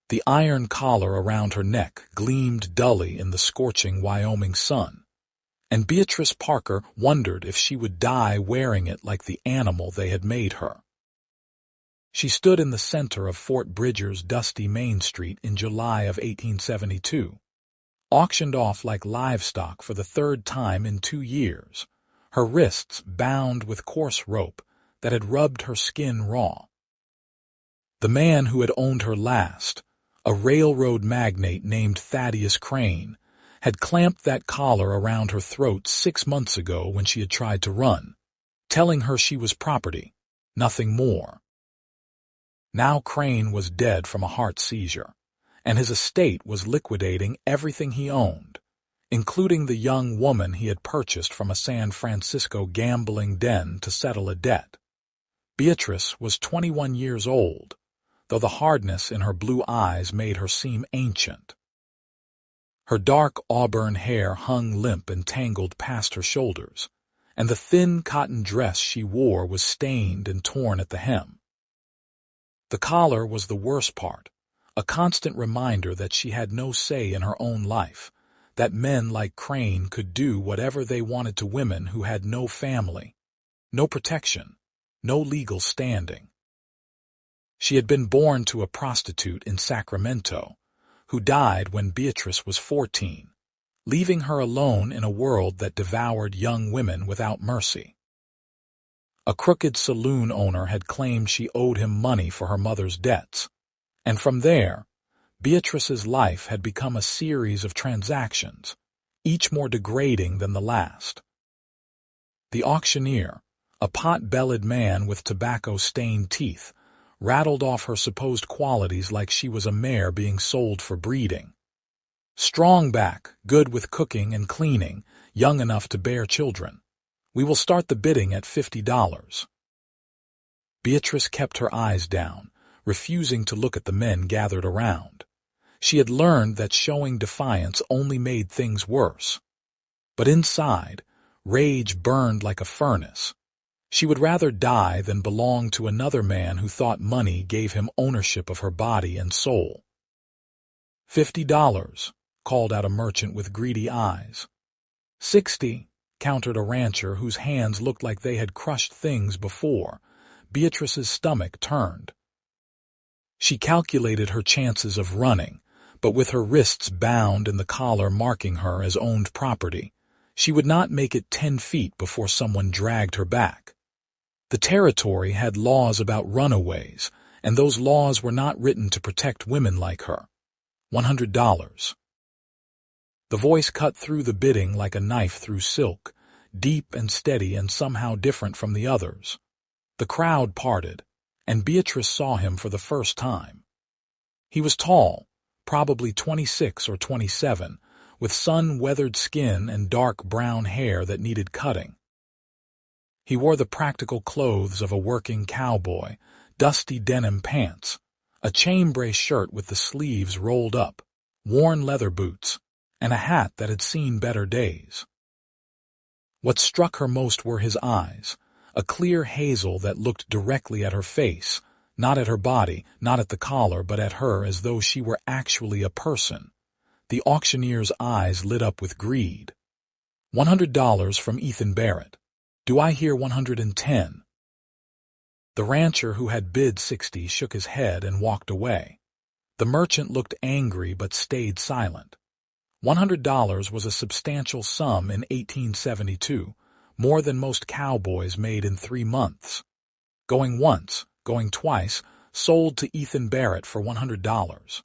The iron collar around her neck gleamed dully in the scorching Wyoming sun, and Beatrice Parker wondered if she would die wearing it like the animal they had made her. She stood in the center of Fort Bridger's dusty Main Street in July of 1872, auctioned off like livestock for the third time in 2 years, her wrists bound with coarse rope that had rubbed her skin raw. The man who had owned her last, a railroad magnate named Thaddeus Crane, had clamped that collar around her throat 6 months ago when she had tried to run, telling her she was property, nothing more. Now Crane was dead from a heart seizure, and his estate was liquidating everything he owned, including the young woman he had purchased from a San Francisco gambling den to settle a debt. Beatrice was 21 years old, though the hardness in her blue eyes made her seem ancient. Her dark auburn hair hung limp and tangled past her shoulders, and the thin cotton dress she wore was stained and torn at the hem. The collar was the worst part, a constant reminder that she had no say in her own life, that men like Crane could do whatever they wanted to women who had no family, no protection, no legal standing. She had been born to a prostitute in Sacramento, who died when Beatrice was 14, leaving her alone in a world that devoured young women without mercy. A crooked saloon owner had claimed she owed him money for her mother's debts, and from there, Beatrice's life had become a series of transactions, each more degrading than the last. The auctioneer, a pot-bellied man with tobacco-stained teeth, rattled off her supposed qualities like she was a mare being sold for breeding. Strong back, good with cooking and cleaning, young enough to bear children. We will start the bidding at $50. Beatrice kept her eyes down, refusing to look at the men gathered around. She had learned that showing defiance only made things worse. But inside, rage burned like a furnace. She would rather die than belong to another man who thought money gave him ownership of her body and soul. $50, called out a merchant with greedy eyes. 60, countered a rancher whose hands looked like they had crushed things before. Beatrice's stomach turned. She calculated her chances of running, but with her wrists bound and the collar marking her as owned property, she would not make it 10 feet before someone dragged her back. The territory had laws about runaways, and those laws were not written to protect women like her. $100. The voice cut through the bidding like a knife through silk, deep and steady and somehow different from the others. The crowd parted, and Beatrice saw him for the first time. He was tall, probably 26 or 27, with sun-weathered skin and dark brown hair that needed cutting. He wore the practical clothes of a working cowboy, dusty denim pants, a chambray shirt with the sleeves rolled up, worn leather boots, and a hat that had seen better days. What struck her most were his eyes, a clear hazel that looked directly at her face, not at her body, not at the collar, but at her as though she were actually a person. The auctioneer's eyes lit up with greed. $100 from Ethan Barrett. Do I hear 110? The rancher who had bid 60 shook his head and walked away. The merchant looked angry but stayed silent. $100 was a substantial sum in 1872, more than most cowboys made in 3 months. Going once, going twice, sold to Ethan Barrett for $100.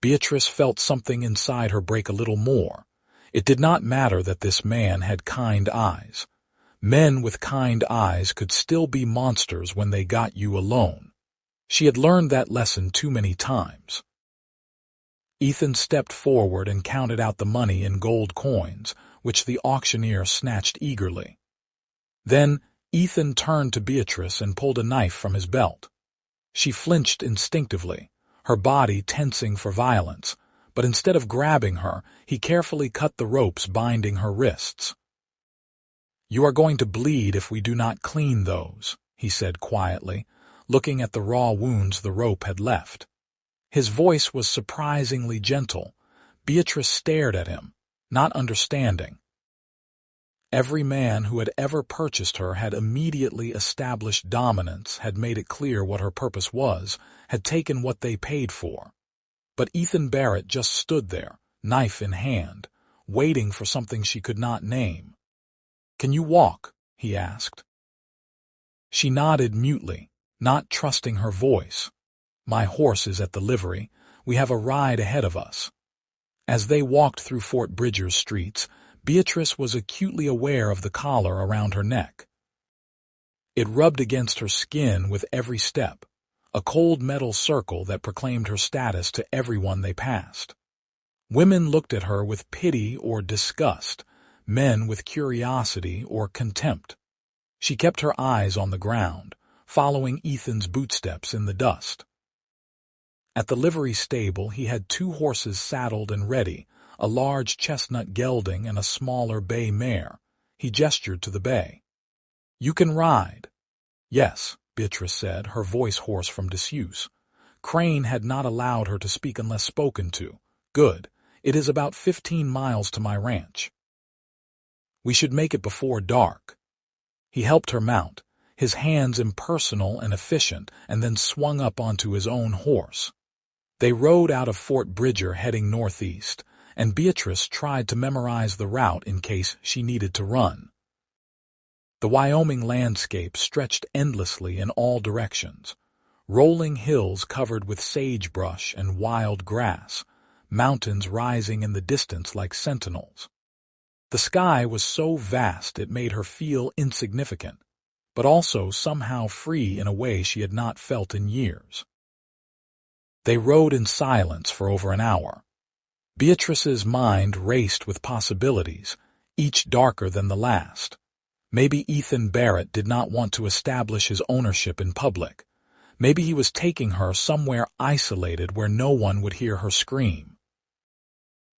Beatrice felt something inside her break a little more. It did not matter that this man had kind eyes. Men with kind eyes could still be monsters when they got you alone. She had learned that lesson too many times. Ethan stepped forward and counted out the money in gold coins, which the auctioneer snatched eagerly. Then Ethan turned to Beatrice and pulled a knife from his belt. She flinched instinctively, her body tensing for violence, but instead of grabbing her, he carefully cut the ropes binding her wrists. "You are going to bleed if we do not clean those," he said quietly, looking at the raw wounds the rope had left. His voice was surprisingly gentle. Beatrice stared at him, not understanding. Every man who had ever purchased her had immediately established dominance, had made it clear what her purpose was, had taken what they paid for. But Ethan Barrett just stood there, knife in hand, waiting for something she could not name. "Can you walk?" he asked. She nodded mutely, not trusting her voice. "My horse is at the livery. We have a ride ahead of us." As they walked through Fort Bridger's streets, Beatrice was acutely aware of the collar around her neck. It rubbed against her skin with every step, a cold metal circle that proclaimed her status to everyone they passed. Women looked at her with pity or disgust, men with curiosity or contempt. She kept her eyes on the ground, following Ethan's bootsteps in the dust. At the livery stable he had 2 horses saddled and ready, a large chestnut gelding and a smaller bay mare. He gestured to the bay. "You can ride." "Yes," Beatrice said, her voice hoarse from disuse. Crane had not allowed her to speak unless spoken to. "Good. It is about 15 miles to my ranch. We should make it before dark." He helped her mount, his hands impersonal and efficient, and then swung up onto his own horse. They rode out of Fort Bridger heading northeast, and Beatrice tried to memorize the route in case she needed to run. The Wyoming landscape stretched endlessly in all directions. Rolling hills covered with sagebrush and wild grass, mountains rising in the distance like sentinels. The sky was so vast it made her feel insignificant, but also somehow free in a way she had not felt in years. They rode in silence for over an hour. Beatrice's mind raced with possibilities, each darker than the last. Maybe Ethan Barrett did not want to establish his ownership in public. Maybe he was taking her somewhere isolated where no one would hear her scream.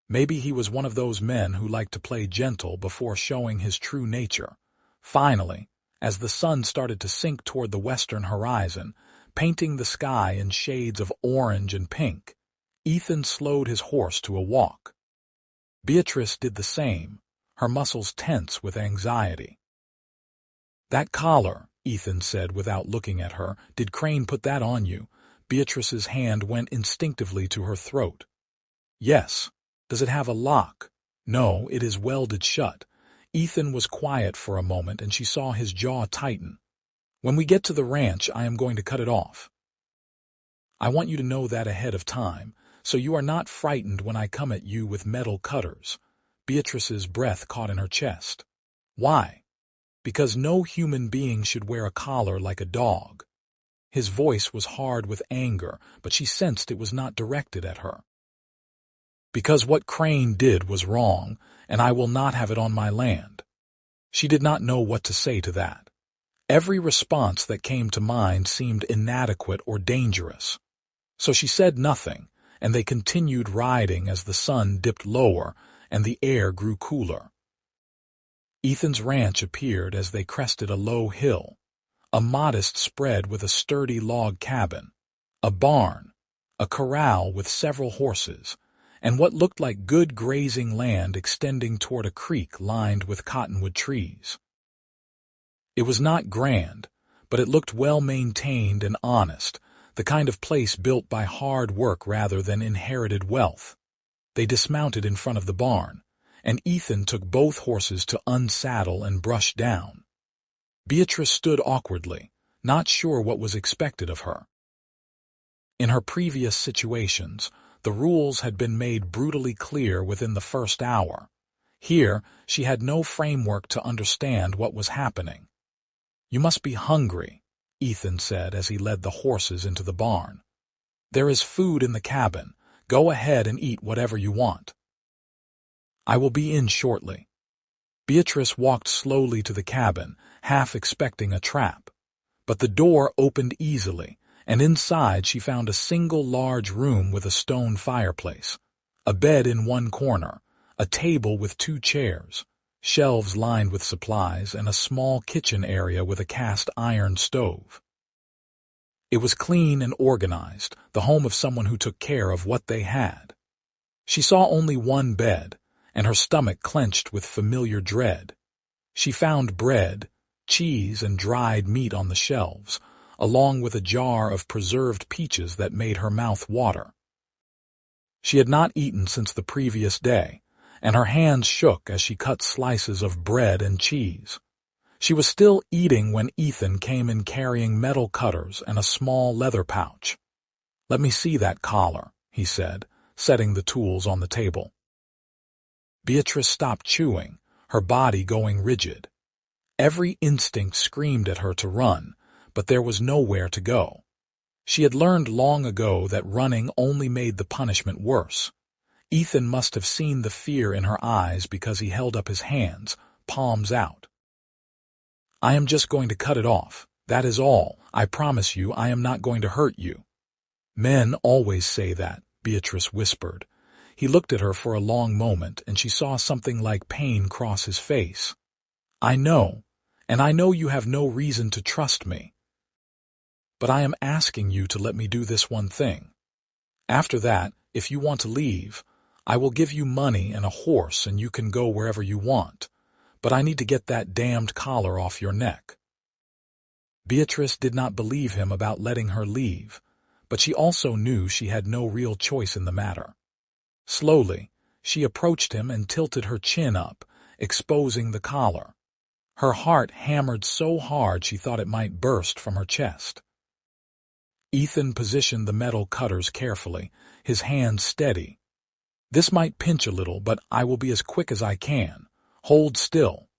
Maybe he was one of those men who liked to play gentle before showing his true nature. Finally, as the sun started to sink toward the western horizon, painting the sky in shades of orange and pink, Ethan slowed his horse to a walk. Beatrice did the same, her muscles tense with anxiety. "That collar," Ethan said without looking at her. "Did Crane put that on you?" Beatrice's hand went instinctively to her throat. "Yes." "Does it have a lock?" "No, it is welded shut." Ethan was quiet for a moment and she saw his jaw tighten. "When we get to the ranch, I am going to cut it off. I want you to know that ahead of time, so you are not frightened when I come at you with metal cutters." Beatrice's breath caught in her chest. "Why?" "Because no human being should wear a collar like a dog." His voice was hard with anger, but she sensed it was not directed at her. "Because what Crane did was wrong, and I will not have it on my land." She did not know what to say to that. Every response that came to mind seemed inadequate or dangerous. So she said nothing, and they continued riding as the sun dipped lower and the air grew cooler. Ethan's ranch appeared as they crested a low hill, a modest spread with a sturdy log cabin, a barn, a corral with several horses, and what looked like good grazing land extending toward a creek lined with cottonwood trees. It was not grand, but it looked well-maintained and honest, the kind of place built by hard work rather than inherited wealth. They dismounted in front of the barn, and Ethan took both horses to unsaddle and brush down. Beatrice stood awkwardly, not sure what was expected of her. In her previous situations, the rules had been made brutally clear within the first hour. Here, she had no framework to understand what was happening. "You must be hungry," Ethan said as he led the horses into the barn. "There is food in the cabin. Go ahead and eat whatever you want." "I will be in shortly." Beatrice walked slowly to the cabin, half expecting a trap. But the door opened easily, and inside she found a single large room with a stone fireplace, a bed in one corner, a table with 2 chairs, shelves lined with supplies, and a small kitchen area with a cast iron stove. It was clean and organized, the home of someone who took care of what they had. She saw only one bed, and her stomach clenched with familiar dread. She found bread, cheese, and dried meat on the shelves, along with a jar of preserved peaches that made her mouth water. She had not eaten since the previous day, and her hands shook as she cut slices of bread and cheese. She was still eating when Ethan came in carrying metal cutters and a small leather pouch. "Let me see that collar," he said, setting the tools on the table. Beatrice stopped chewing, her body going rigid. Every instinct screamed at her to run, but there was nowhere to go. She had learned long ago that running only made the punishment worse. Ethan must have seen the fear in her eyes because he held up his hands, palms out. "I am just going to cut it off. That is all. I promise you I am not going to hurt you." "Men always say that," Beatrice whispered. He looked at her for a long moment, and she saw something like pain cross his face. "I know, and I know you have no reason to trust me. But I am asking you to let me do this one thing. After that, if you want to leave, I will give you money and a horse and you can go wherever you want. But I need to get that damned collar off your neck." Beatrice did not believe him about letting her leave, but she also knew she had no real choice in the matter. Slowly, she approached him and tilted her chin up, exposing the collar. Her heart hammered so hard she thought it might burst from her chest. Ethan positioned the metal cutters carefully, his hands steady. "This might pinch a little, but I will be as quick as I can. Hold still."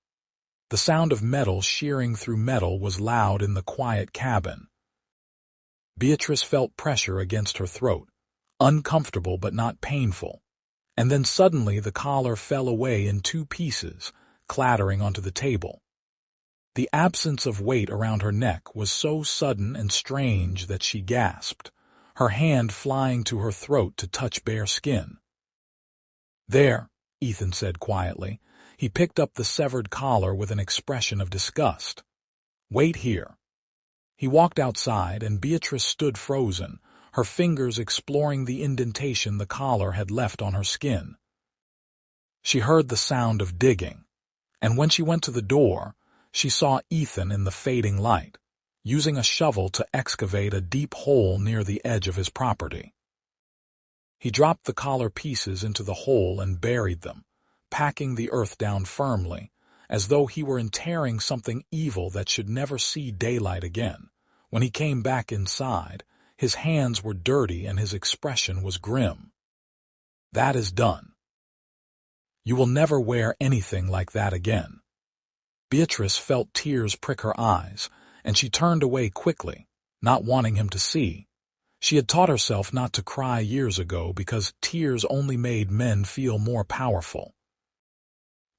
The sound of metal shearing through metal was loud in the quiet cabin. Beatrice felt pressure against her throat, uncomfortable but not painful. And then suddenly the collar fell away in two pieces, clattering onto the table. The absence of weight around her neck was so sudden and strange that she gasped, her hand flying to her throat to touch bare skin. "There," Ethan said quietly. He picked up the severed collar with an expression of disgust. "Wait here." He walked outside, and Beatrice stood frozen, her fingers exploring the indentation the collar had left on her skin. She heard the sound of digging, and when she went to the door, she saw Ethan in the fading light, using a shovel to excavate a deep hole near the edge of his property. He dropped the collar pieces into the hole and buried them, packing the earth down firmly, as though he were interring something evil that should never see daylight again. When he came back inside, his hands were dirty and his expression was grim. "That is done. You will never wear anything like that again." Beatrice felt tears prick her eyes, and she turned away quickly, not wanting him to see. She had taught herself not to cry years ago because tears only made men feel more powerful.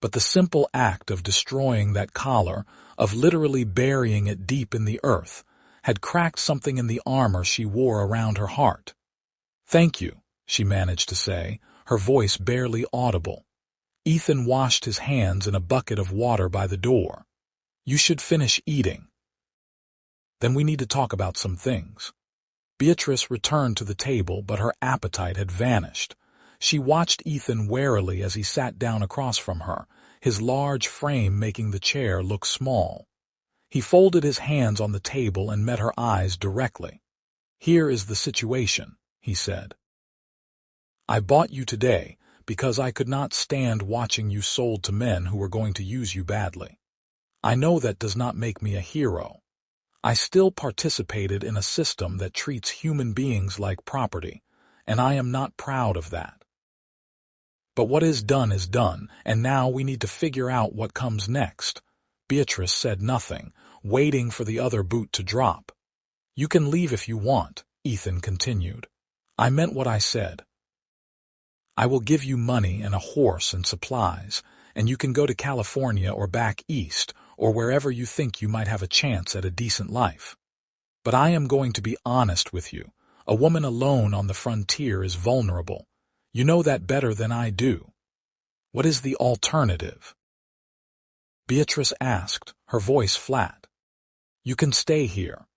But the simple act of destroying that collar, of literally burying it deep in the earth, had cracked something in the armor she wore around her heart. "Thank you," she managed to say, her voice barely audible. Ethan washed his hands in a bucket of water by the door. "You should finish eating. Then we need to talk about some things." Beatrice returned to the table, but her appetite had vanished. She watched Ethan warily as he sat down across from her, his large frame making the chair look small. He folded his hands on the table and met her eyes directly. "Here is the situation," he said. "I bought you today because I could not stand watching you sold to men who were going to use you badly. I know that does not make me a hero. I still participated in a system that treats human beings like property, and I am not proud of that. But what is done, and now we need to figure out what comes next." Beatrice said nothing, waiting for the other boot to drop. "You can leave if you want," Ethan continued. "I meant what I said. I will give you money and a horse and supplies, and you can go to California or back east, or wherever you think you might have a chance at a decent life. But I am going to be honest with you. A woman alone on the frontier is vulnerable. You know that better than I do. What is the alternative?" Beatrice asked, her voice flat. "You can stay here.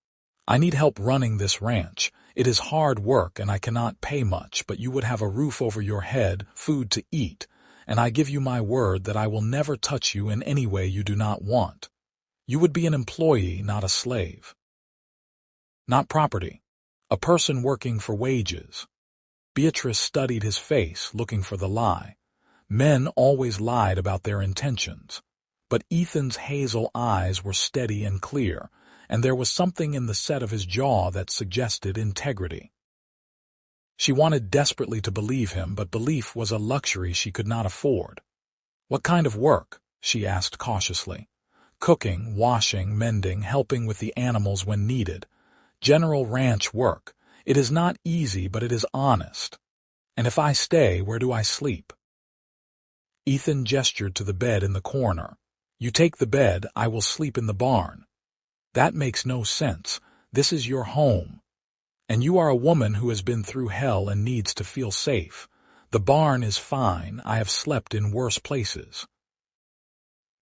I need help running this ranch. It is hard work and I cannot pay much, but you would have a roof over your head, food to eat, and I give you my word that I will never touch you in any way you do not want. You would be an employee, not a slave. Not property. A person working for wages. Beatrice studied his face, looking for the lie. Men always lied about their intentions. But Ethan's hazel eyes were steady and clear, and there was something in the set of his jaw that suggested integrity. She wanted desperately to believe him, but belief was a luxury she could not afford. "What kind of work?" she asked cautiously. "Cooking, washing, mending, helping with the animals when needed. General ranch work. It is not easy, but it is honest. And if I stay, where do I sleep?" Ethan gestured to the bed in the corner. "You take the bed, I will sleep in the barn." "That makes no sense. This is your home. And you are a woman who has been through hell and needs to feel safe. The barn is fine. I have slept in worse places."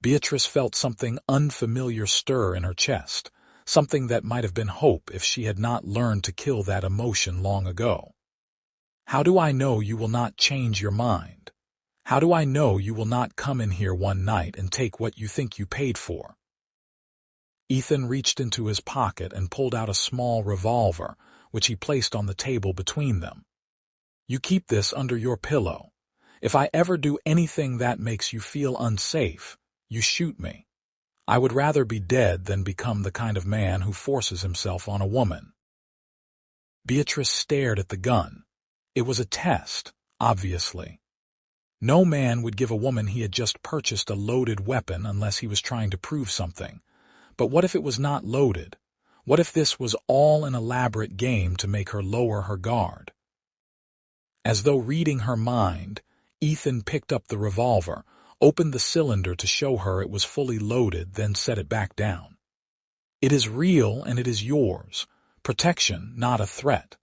Beatrice felt something unfamiliar stir in her chest, something that might have been hope if she had not learned to kill that emotion long ago. "How do I know you will not change your mind? How do I know you will not come in here one night and take what you think you paid for?" Ethan reached into his pocket and pulled out a small revolver, which he placed on the table between them. "You keep this under your pillow. If I ever do anything that makes you feel unsafe, you shoot me. I would rather be dead than become the kind of man who forces himself on a woman." Beatrice stared at the gun. It was a test, obviously. No man would give a woman he had just purchased a loaded weapon unless he was trying to prove something. But what if it was not loaded? What if this was all an elaborate game to make her lower her guard? As though reading her mind, Ethan picked up the revolver, opened the cylinder to show her it was fully loaded, then set it back down. "It is real and it is yours. Protection, not a threat."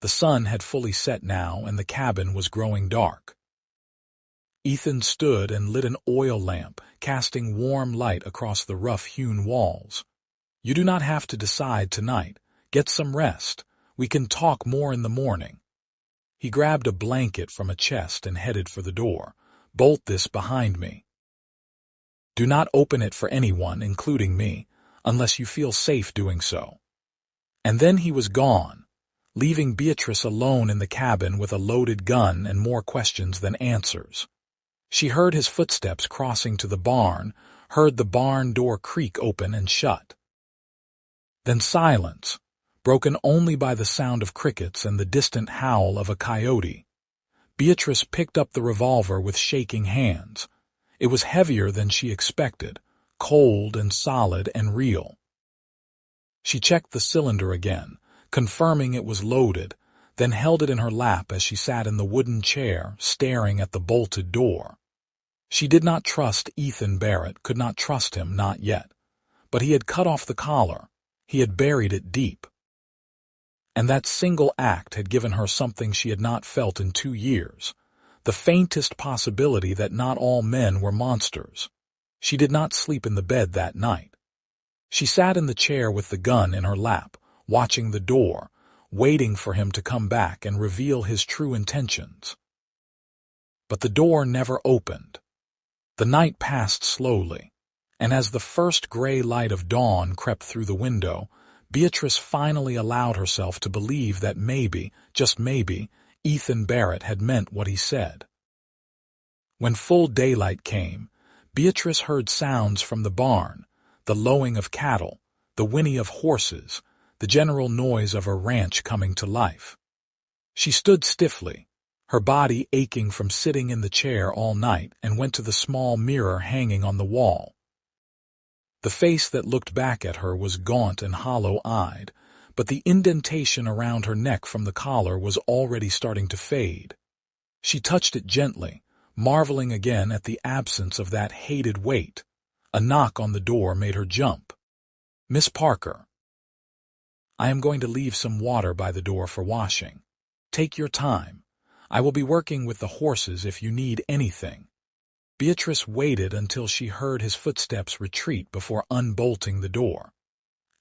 The sun had fully set now and the cabin was growing dark. Ethan stood and lit an oil lamp, casting warm light across the rough-hewn walls. "You do not have to decide tonight. Get some rest. We can talk more in the morning." He grabbed a blanket from a chest and headed for the door. "Bolt this behind me. Do not open it for anyone, including me, unless you feel safe doing so." And then he was gone, leaving Beatrice alone in the cabin with a loaded gun and more questions than answers. She heard his footsteps crossing to the barn, heard the barn door creak open and shut. Then silence, broken only by the sound of crickets and the distant howl of a coyote. Beatrice picked up the revolver with shaking hands. It was heavier than she expected, cold and solid and real. She checked the cylinder again, confirming it was loaded, then held it in her lap as she sat in the wooden chair, staring at the bolted door. She did not trust Ethan Barrett, could not trust him, not yet. But he had cut off the collar. He had buried it deep. And that single act had given her something she had not felt in 2 years, the faintest possibility that not all men were monsters. She did not sleep in the bed that night. She sat in the chair with the gun in her lap, watching the door, waiting for him to come back and reveal his true intentions. But the door never opened. The night passed slowly, and as the first gray light of dawn crept through the window, Beatrice finally allowed herself to believe that maybe, just maybe, Ethan Barrett had meant what he said. When full daylight came, Beatrice heard sounds from the barn, the lowing of cattle, the whinny of horses, the general noise of her ranch coming to life. She stood stiffly, her body aching from sitting in the chair all night, and went to the small mirror hanging on the wall. The face that looked back at her was gaunt and hollow-eyed, but the indentation around her neck from the collar was already starting to fade. She touched it gently, marveling again at the absence of that hated weight. A knock on the door made her jump. "Miss Parker." "I am going to leave some water by the door for washing. Take your time. I will be working with the horses if you need anything." Beatrice waited until she heard his footsteps retreat before unbolting the door.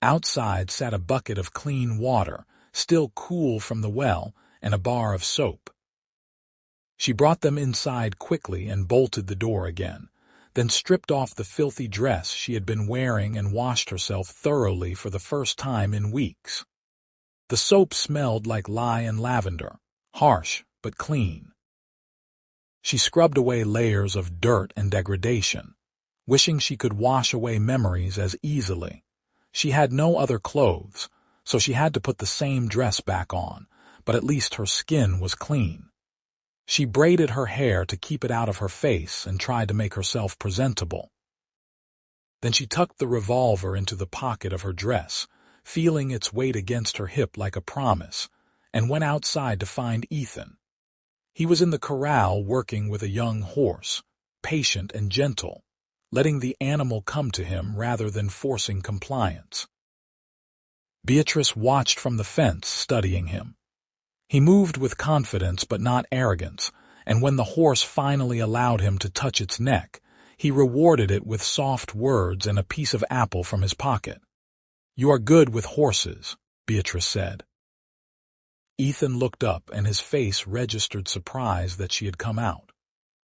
Outside sat a bucket of clean water, still cool from the well, and a bar of soap. She brought them inside quickly and bolted the door again, then stripped off the filthy dress she had been wearing and washed herself thoroughly for the first time in weeks. The soap smelled like lye and lavender, harsh but clean. She scrubbed away layers of dirt and degradation, wishing she could wash away memories as easily. She had no other clothes, so she had to put the same dress back on, but at least her skin was clean. She braided her hair to keep it out of her face and tried to make herself presentable. Then she tucked the revolver into the pocket of her dress, feeling its weight against her hip like a promise, and went outside to find Ethan. He was in the corral working with a young horse, patient and gentle, letting the animal come to him rather than forcing compliance. Beatrice watched from the fence, studying him. He moved with confidence but not arrogance, and when the horse finally allowed him to touch its neck, he rewarded it with soft words and a piece of apple from his pocket. "You are good with horses," Beatrice said. Ethan looked up and his face registered surprise that she had come out.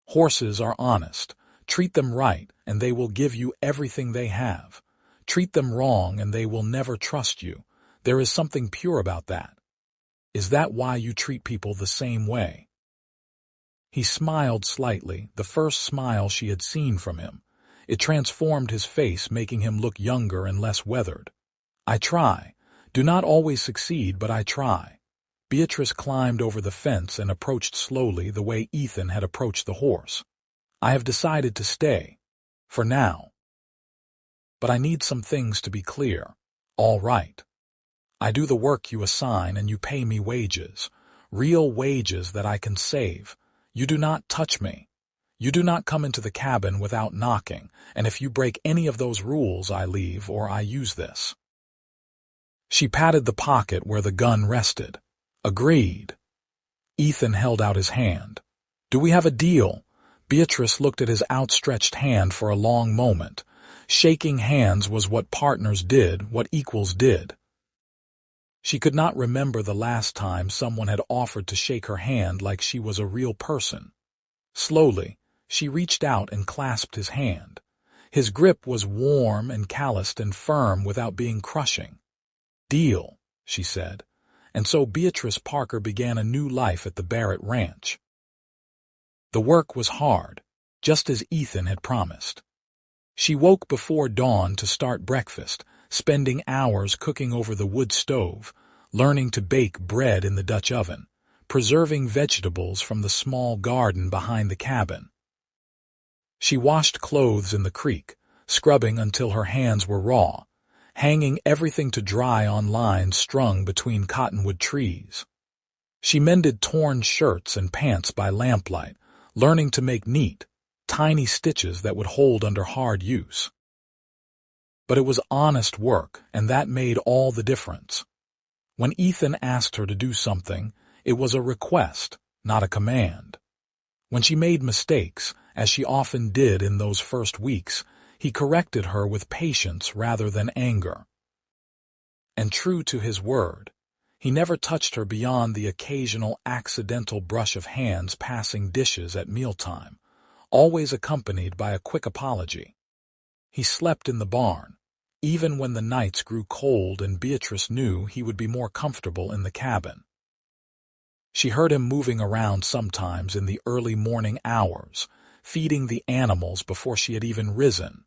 "Horses are honest. Treat them right, and they will give you everything they have. Treat them wrong, and they will never trust you. There is something pure about that. Is that why you treat people the same way?" He smiled slightly, the first smile she had seen from him. It transformed his face, making him look younger and less weathered. "I try. Do not always succeed, but I try." Beatrice climbed over the fence and approached slowly the way Ethan had approached the horse. "I have decided to stay. For now. But I need some things to be clear. All right. I do the work you assign and you pay me wages. Real wages that I can save. You do not touch me. You do not come into the cabin without knocking, and if you break any of those rules, I leave or I use this." She patted the pocket where the gun rested. "Agreed." Ethan held out his hand. "Do we have a deal?" Beatrice looked at his outstretched hand for a long moment. Shaking hands was what partners did, what equals did. She could not remember the last time someone had offered to shake her hand like she was a real person. Slowly, she reached out and clasped his hand. His grip was warm and calloused and firm without being crushing. "Deal," she said. And so Beatrice Parker began a new life at the Barrett Ranch. The work was hard, just as Ethan had promised. She woke before dawn to start breakfast, spending hours cooking over the wood stove, learning to bake bread in the Dutch oven, preserving vegetables from the small garden behind the cabin. She washed clothes in the creek, scrubbing until her hands were raw, hanging everything to dry on lines strung between cottonwood trees. She mended torn shirts and pants by lamplight, learning to make neat, tiny stitches that would hold under hard use. But it was honest work, and that made all the difference. When Ethan asked her to do something, it was a request, not a command. When she made mistakes, as she often did in those first weeks, he corrected her with patience rather than anger. And true to his word, he never touched her beyond the occasional accidental brush of hands passing dishes at mealtime, always accompanied by a quick apology. He slept in the barn, even when the nights grew cold and Beatrice knew he would be more comfortable in the cabin. She heard him moving around sometimes in the early morning hours, feeding the animals before she had even risen,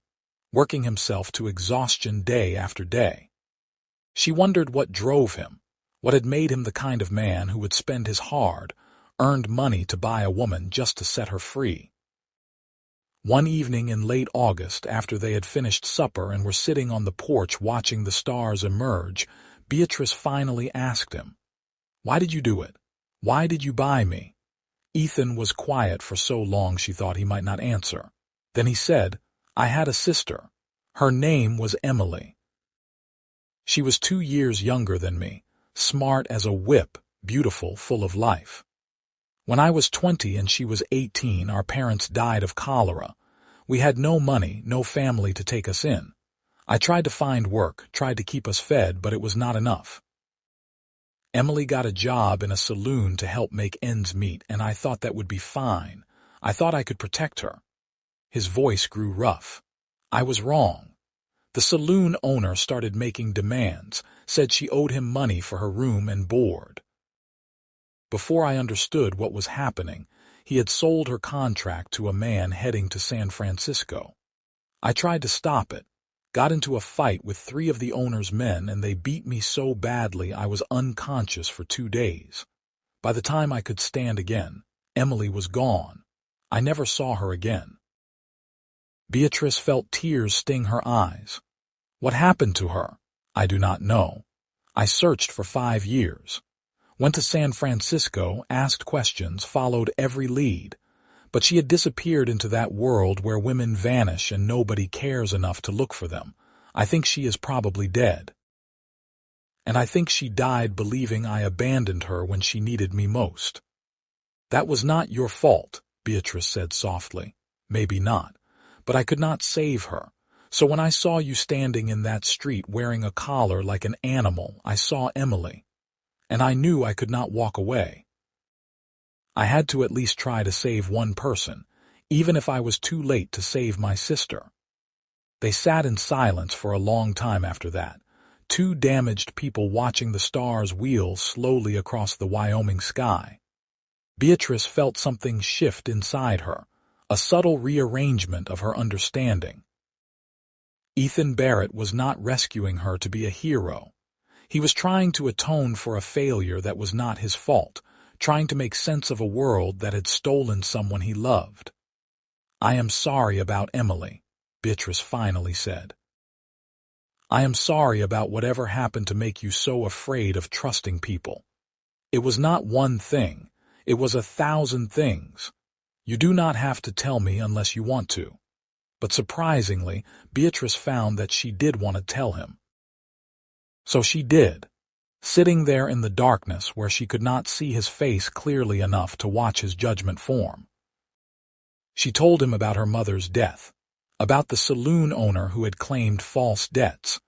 working himself to exhaustion day after day. She wondered what drove him, what had made him the kind of man who would spend his hard-earned money to buy a woman just to set her free. One evening in late August, after they had finished supper and were sitting on the porch watching the stars emerge, Beatrice finally asked him, "Why did you do it? Why did you buy me?" Ethan was quiet for so long she thought he might not answer. Then he said, "I had a sister. Her name was Emily. She was 2 years younger than me, smart as a whip, beautiful, full of life. When I was 20 and she was 18, our parents died of cholera. We had no money, no family to take us in. I tried to find work, tried to keep us fed, but it was not enough. Emily got a job in a saloon to help make ends meet, and I thought that would be fine. I thought I could protect her. His voice grew rough. I was wrong. The saloon owner started making demands, said she owed him money for her room and board. Before I understood what was happening, he had sold her contract to a man heading to San Francisco. I tried to stop it, got into a fight with 3 of the owner's men, and they beat me so badly I was unconscious for 2 days. By the time I could stand again, Emily was gone. I never saw her again. Beatrice felt tears sting her eyes. What happened to her? I do not know. I searched for 5 years. Went to San Francisco, asked questions, followed every lead. But she had disappeared into that world where women vanish and nobody cares enough to look for them. I think she is probably dead. And I think she died believing I abandoned her when she needed me most. That was not your fault, Beatrice said softly. Maybe not. But I could not save her. So when I saw you standing in that street wearing a collar like an animal, I saw Emily. And I knew I could not walk away. I had to at least try to save one person, even if I was too late to save my sister. They sat in silence for a long time after that, 2 damaged people watching the stars wheel slowly across the Wyoming sky. Beatrice felt something shift inside her, a subtle rearrangement of her understanding. Ethan Barrett was not rescuing her to be a hero. He was trying to atone for a failure that was not his fault, trying to make sense of a world that had stolen someone he loved. I am sorry about Emily, Beatrice finally said. I am sorry about whatever happened to make you so afraid of trusting people. It was not one thing, it was 1,000 things. You do not have to tell me unless you want to. But surprisingly, Beatrice found that she did want to tell him. So she did. Sitting there in the darkness where she could not see his face clearly enough to watch his judgment form. She told him about her mother's death, about the saloon owner who had claimed false debts,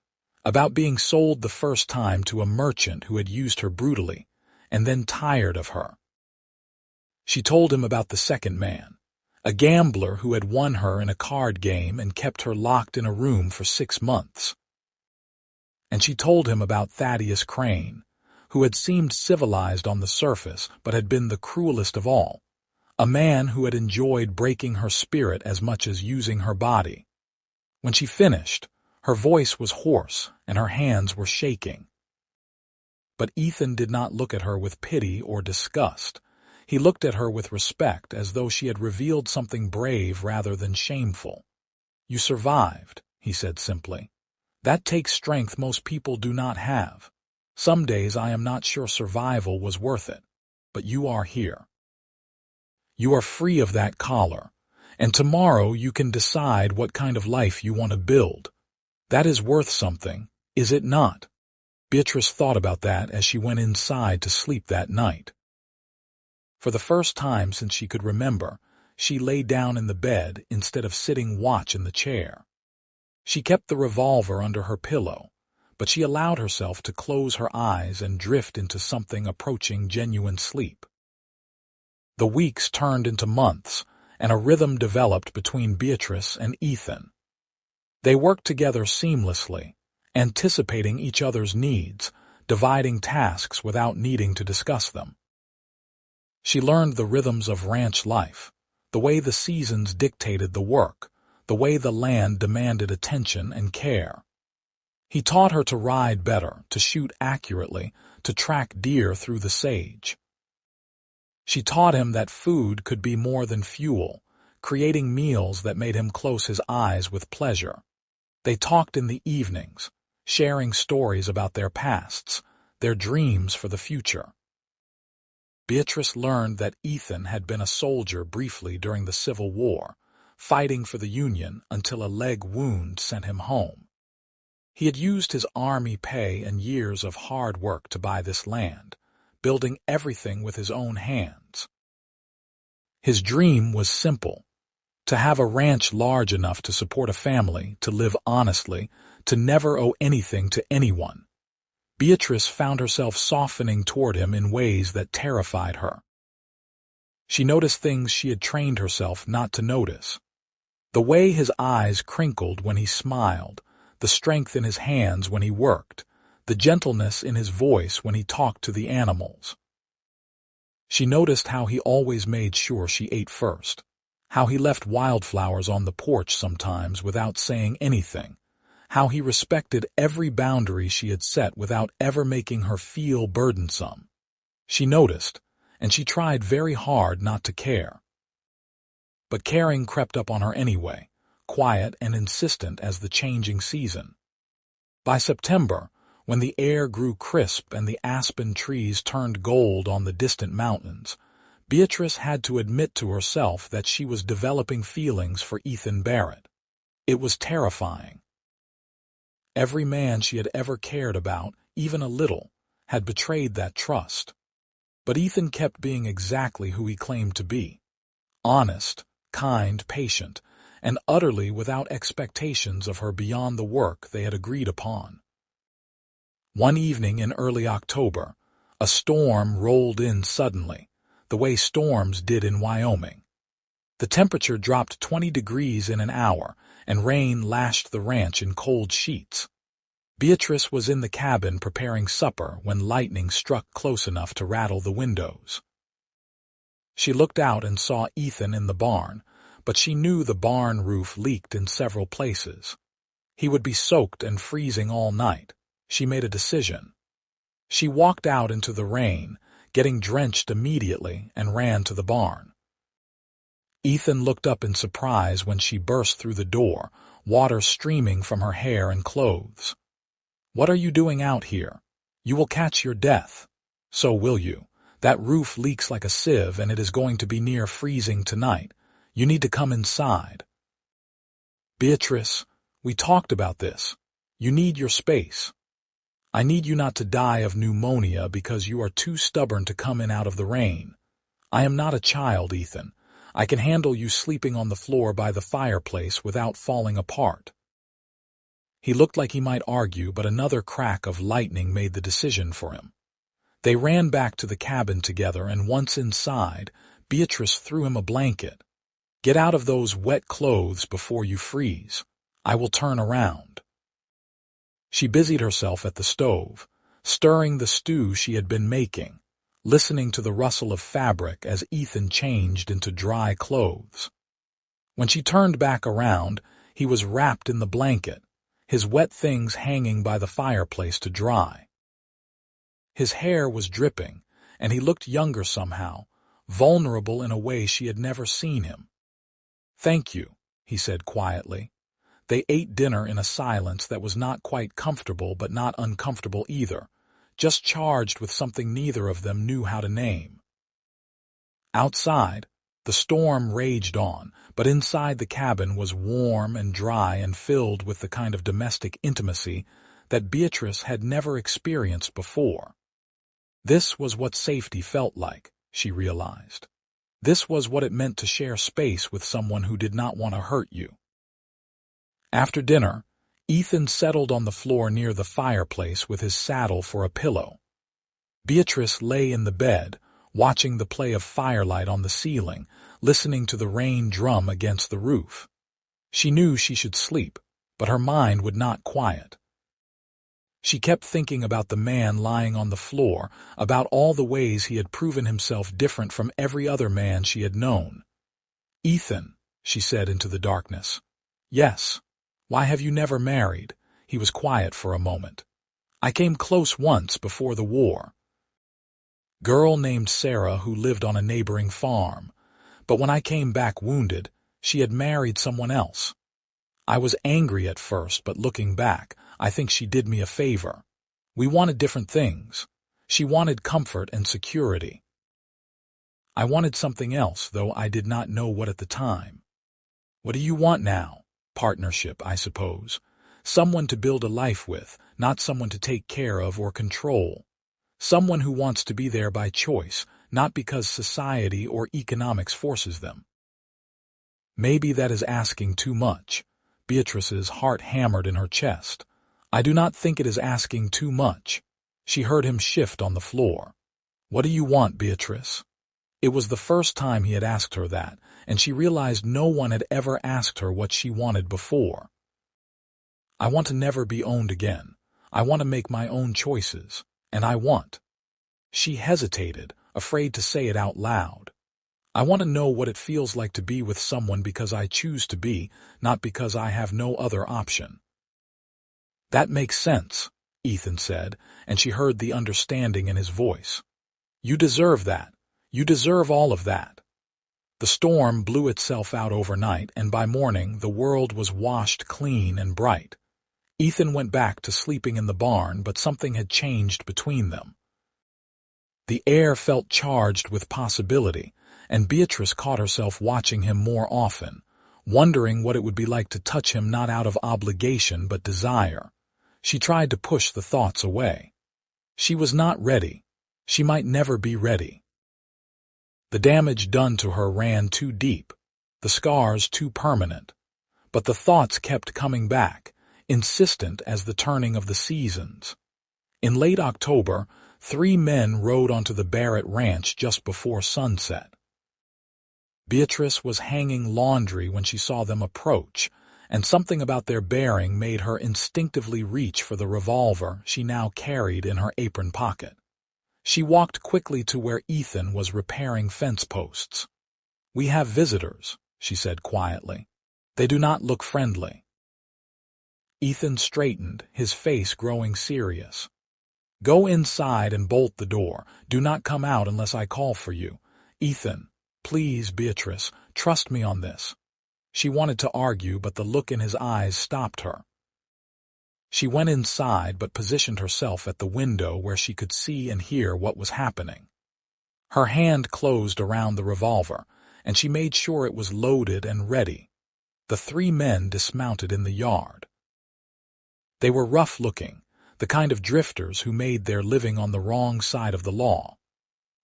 about being sold the first time to a merchant who had used her brutally, and then tired of her. She told him about the second man, a gambler who had won her in a card game and kept her locked in a room for 6 months. And she told him about Thaddeus Crane, who had seemed civilized on the surface but had been the cruelest of all, a man who had enjoyed breaking her spirit as much as using her body. When she finished, her voice was hoarse and her hands were shaking. But Ethan did not look at her with pity or disgust. He looked at her with respect, as though she had revealed something brave rather than shameful. You survived, he said simply. That takes strength most people do not have. Some days I am not sure survival was worth it, but you are here. You are free of that collar, and tomorrow you can decide what kind of life you want to build. That is worth something, is it not? Beatrice thought about that as she went inside to sleep that night. For the first time since she could remember, she lay down in the bed instead of sitting watch in the chair. She kept the revolver under her pillow, but she allowed herself to close her eyes and drift into something approaching genuine sleep. The weeks turned into months, and a rhythm developed between Beatrice and Ethan. They worked together seamlessly, anticipating each other's needs, dividing tasks without needing to discuss them. She learned the rhythms of ranch life, the way the seasons dictated the work, the way the land demanded attention and care. He taught her to ride better, to shoot accurately, to track deer through the sage. She taught him that food could be more than fuel, creating meals that made him close his eyes with pleasure. They talked in the evenings, sharing stories about their pasts, their dreams for the future. Beatrice learned that Ethan had been a soldier briefly during the Civil War, fighting for the Union until a leg wound sent him home. He had used his army pay and years of hard work to buy this land, building everything with his own hands. His dream was simple: to have a ranch large enough to support a family, to live honestly, to never owe anything to anyone. Beatrice found herself softening toward him in ways that terrified her. She noticed things she had trained herself not to notice. The way his eyes crinkled when he smiled, the strength in his hands when he worked, the gentleness in his voice when he talked to the animals. She noticed how he always made sure she ate first, how he left wildflowers on the porch sometimes without saying anything, how he respected every boundary she had set without ever making her feel burdensome. She noticed, and she tried very hard not to care. But caring crept up on her anyway, quiet and insistent as the changing season. By September, when the air grew crisp and the aspen trees turned gold on the distant mountains, Beatrice had to admit to herself that she was developing feelings for Ethan Barrett. It was terrifying. Every man she had ever cared about, even a little, had betrayed that trust. But Ethan kept being exactly who he claimed to be. Honest, kind, patient, and utterly without expectations of her beyond the work they had agreed upon. One evening in early October, a storm rolled in suddenly, the way storms did in Wyoming. The temperature dropped 20 degrees in an hour, and rain lashed the ranch in cold sheets. Beatrice was in the cabin preparing supper when lightning struck close enough to rattle the windows. She looked out and saw Ethan in the barn, but she knew the barn roof leaked in several places. He would be soaked and freezing all night. She made a decision. She walked out into the rain, getting drenched immediately, and ran to the barn. Ethan looked up in surprise when she burst through the door, water streaming from her hair and clothes. "What are you doing out here? You will catch your death. So will you. That roof leaks like a sieve and it is going to be near freezing tonight. You need to come inside." "Beatrice, we talked about this. You need your space. I need you not to die of pneumonia because you are too stubborn to come in out of the rain. I am not a child, Ethan. I can handle you sleeping on the floor by the fireplace without falling apart." He looked like he might argue, but another crack of lightning made the decision for him. They ran back to the cabin together, and once inside, Beatrice threw him a blanket. "Get out of those wet clothes before you freeze. I will turn around." She busied herself at the stove, stirring the stew she had been making, listening to the rustle of fabric as Ethan changed into dry clothes. When she turned back around, he was wrapped in the blanket, his wet things hanging by the fireplace to dry. His hair was dripping, and he looked younger somehow, vulnerable in a way she had never seen him. "Thank you," he said quietly. They ate dinner in a silence that was not quite comfortable but not uncomfortable either, just charged with something neither of them knew how to name. Outside, the storm raged on, but inside the cabin was warm and dry and filled with the kind of domestic intimacy that Beatrice had never experienced before. This was what safety felt like, she realized. This was what it meant to share space with someone who did not want to hurt you. After dinner, Ethan settled on the floor near the fireplace with his saddle for a pillow. Beatrice lay in the bed, watching the play of firelight on the ceiling, listening to the rain drum against the roof. She knew she should sleep, but her mind would not quiet. She kept thinking about the man lying on the floor, about all the ways he had proven himself different from every other man she had known. "Ethan," she said into the darkness. "Yes. Why have you never married?" He was quiet for a moment. "I came close once before the war. Girl named Sarah who lived on a neighboring farm. But when I came back wounded, she had married someone else. I was angry at first, but looking back, I think she did me a favor. We wanted different things. She wanted comfort and security. I wanted something else, though I did not know what at the time. What do you want now? Partnership, I suppose. Someone to build a life with, not someone to take care of or control. Someone who wants to be there by choice, not because society or economics forces them." Maybe that is asking too much. Beatrice's heart hammered in her chest. I do not think it is asking too much. She heard him shift on the floor. What do you want, Beatrice? It was the first time he had asked her that, and she realized no one had ever asked her what she wanted before. I want to never be owned again. I want to make my own choices, and I want. She hesitated, afraid to say it out loud. I want to know what it feels like to be with someone because I choose to be, not because I have no other option. That makes sense, Ethan said, and she heard the understanding in his voice. You deserve that. You deserve all of that. The storm blew itself out overnight, and by morning the world was washed clean and bright. Ethan went back to sleeping in the barn, but something had changed between them. The air felt charged with possibility, and Beatrice caught herself watching him more often, wondering what it would be like to touch him not out of obligation but desire. She tried to push the thoughts away. She was not ready. She might never be ready. The damage done to her ran too deep, the scars too permanent. But the thoughts kept coming back, insistent as the turning of the seasons. In late October, 3 men rode onto the Barrett ranch just before sunset. Beatrice was hanging laundry when she saw them approach, and something about their bearing made her instinctively reach for the revolver she now carried in her apron pocket. She walked quickly to where Ethan was repairing fence posts. We have visitors, she said quietly. They do not look friendly. Ethan straightened, his face growing serious. Go inside and bolt the door. Do not come out unless I call for you. Ethan, please, Beatrice, trust me on this. She wanted to argue, but the look in his eyes stopped her. She went inside but positioned herself at the window where she could see and hear what was happening. Her hand closed around the revolver, and she made sure it was loaded and ready. The 3 men dismounted in the yard. They were rough-looking, the kind of drifters who made their living on the wrong side of the law.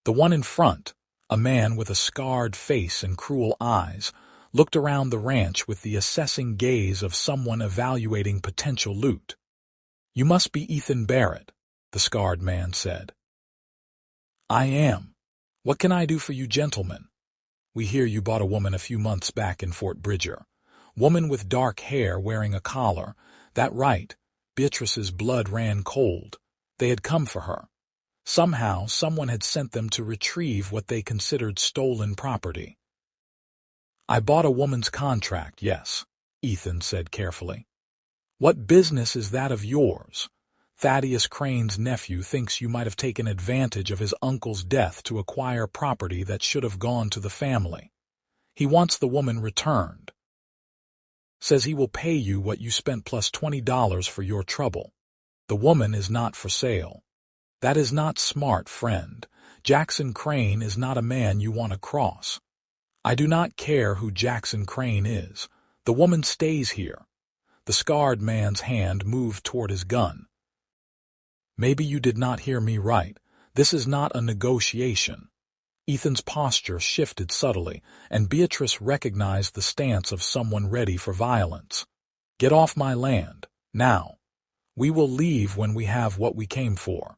The one in front, a man with a scarred face and cruel eyes, looked around the ranch with the assessing gaze of someone evaluating potential loot. You must be Ethan Barrett, the scarred man said. I am. What can I do for you gentlemen? We hear you bought a woman a few months back in Fort Bridger. Woman with dark hair wearing a collar. That right. Beatrice's blood ran cold. They had come for her. Somehow, someone had sent them to retrieve what they considered stolen property. I bought a woman's contract, yes, Ethan said carefully. What business is that of yours? Thaddeus Crane's nephew thinks you might have taken advantage of his uncle's death to acquire property that should have gone to the family. He wants the woman returned. Says he will pay you what you spent plus $20 for your trouble. The woman is not for sale. That is not smart, friend. Jackson Crane is not a man you want to cross. I do not care who Jackson Crane is. The woman stays here. The scarred man's hand moved toward his gun. Maybe you did not hear me right. This is not a negotiation. Ethan's posture shifted subtly, and Beatrice recognized the stance of someone ready for violence. Get off my land, now. We will leave when we have what we came for.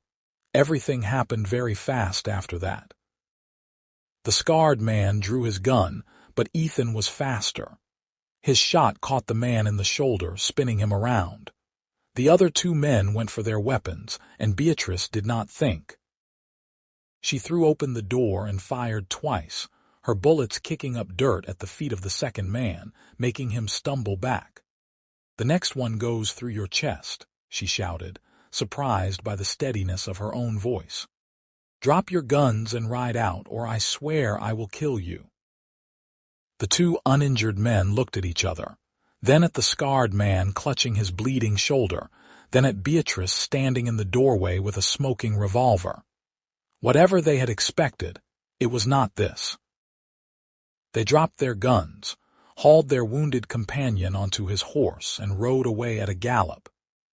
Everything happened very fast after that. The scarred man drew his gun, but Ethan was faster. His shot caught the man in the shoulder, spinning him around. The other 2 men went for their weapons, and Beatrice did not think. She threw open the door and fired twice, her bullets kicking up dirt at the feet of the second man, making him stumble back. The next one goes through your chest, she shouted, surprised by the steadiness of her own voice. Drop your guns and ride out, or I swear I will kill you. The 2 uninjured men looked at each other, then at the scarred man clutching his bleeding shoulder, then at Beatrice standing in the doorway with a smoking revolver. Whatever they had expected, it was not this. They dropped their guns, hauled their wounded companion onto his horse, and rode away at a gallop,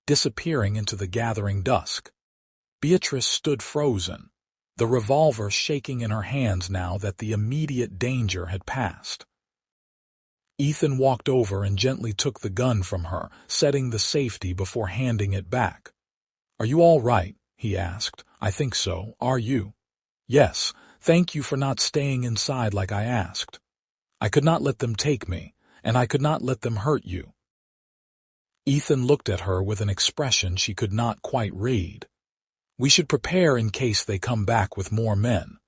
disappearing into the gathering dusk. Beatrice stood frozen, the revolver shaking in her hands now that the immediate danger had passed. Ethan walked over and gently took the gun from her, setting the safety before handing it back. "Are you all right?" he asked. "I think so. Are you?" "Yes. Thank you for not staying inside like I asked. I could not let them take me, and I could not let them hurt you." Ethan looked at her with an expression she could not quite read. "We should prepare in case they come back with more men.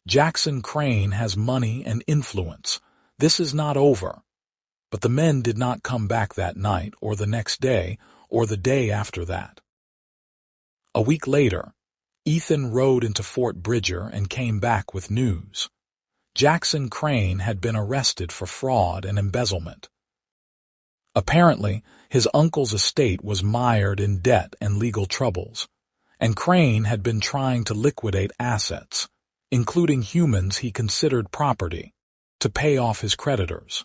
Jackson Crane has money and influence. This is not over." But the men did not come back that night, or the next day, or the day after that. A week later, Ethan rode into Fort Bridger and came back with news. Jackson Crane had been arrested for fraud and embezzlement. Apparently, his uncle's estate was mired in debt and legal troubles, and Crane had been trying to liquidate assets, including humans he considered property, to pay off his creditors.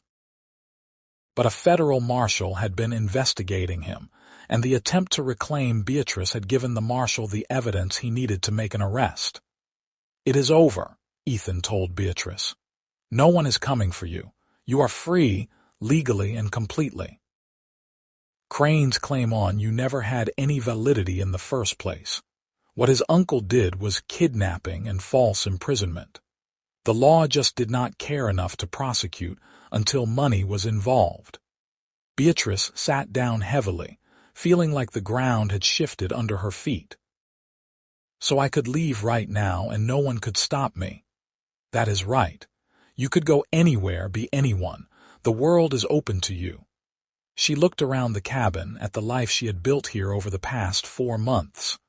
But a federal marshal had been investigating him, and the attempt to reclaim Beatrice had given the marshal the evidence he needed to make an arrest. "It is over," Ethan told Beatrice. "No one is coming for you. You are free, legally and completely." Crane's claim on you never had any validity in the first place. What his uncle did was kidnapping and false imprisonment. The law just did not care enough to prosecute until money was involved. Beatrice sat down heavily, feeling like the ground had shifted under her feet. "So I could leave right now and no one could stop me." "That is right. You could go anywhere, be anyone. The world is open to you." She looked around the cabin at the life she had built here over the past 4 months.